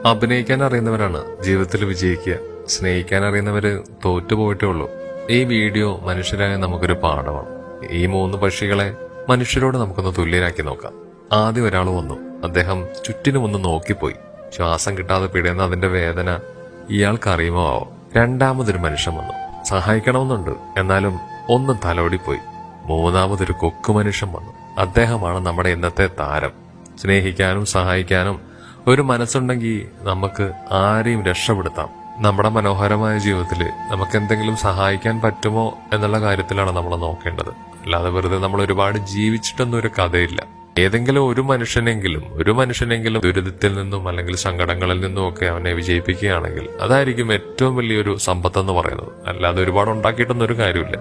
അഭിനയിക്കാൻ അറിയുന്നവരാണ് ജീവിതത്തിൽ വിജയിക്കുക. സ്നേഹിക്കാൻ അറിയുന്നവര് തോറ്റുപോയിട്ടേ ഉള്ളൂ. ഈ വീഡിയോ മനുഷ്യരായ നമുക്കൊരു പാഠമാണ്. ഈ 3 പക്ഷികളെ മനുഷ്യരോട് നമുക്കൊന്ന് തുല്യരാക്കി നോക്കാം. ആദ്യം ഒരാൾ വന്നു. അദ്ദേഹം ചുറ്റിനും ഒന്ന് നോക്കിപ്പോയി. ശ്വാസം കിട്ടാതെ പിടയുന്ന അതിന്റെ വേദന ഇയാൾക്കറിയുമോ ആവോ. രണ്ടാമതൊരു മനുഷ്യൻ വന്നു. സഹായിക്കണമെന്നുണ്ട്, എന്നാലും ഒന്ന് തലോടിപ്പോയി. മൂന്നാമതൊരു കൊക്കു മനുഷ്യൻ വന്നു. അദ്ദേഹമാണ് നമ്മുടെ ഇന്നത്തെ താരം. സ്നേഹിക്കാനും സഹായിക്കാനും ഒരു മനസ്സുണ്ടെങ്കിൽ നമുക്ക് ആരെയും രക്ഷപ്പെടുത്താം. നമ്മുടെ മനോഹരമായ ജീവിതത്തിൽ നമുക്ക് എന്തെങ്കിലും സഹായിക്കാൻ പറ്റുമോ എന്നുള്ള കാര്യത്തിലാണ് നമ്മൾ നോക്കേണ്ടത്. അല്ലാതെ വെറുതെ നമ്മൾ ഒരുപാട് ജീവിച്ചിട്ടൊന്നും ഒരു കഥയില്ല. ഏതെങ്കിലും ഒരു മനുഷ്യനെങ്കിലും ദുരിതത്തിൽ നിന്നും അല്ലെങ്കിൽ സങ്കടങ്ങളിൽ നിന്നും ഒക്കെ അവനെ വിജയിപ്പിക്കുകയാണെങ്കിൽ അതായിരിക്കും ഏറ്റവും വലിയൊരു സമ്പത്തെന്ന് പറയുന്നത്. അല്ലാതെ ഒരുപാട് ഉണ്ടാക്കിയിട്ടൊന്നും ഒരു കാര്യമില്ല.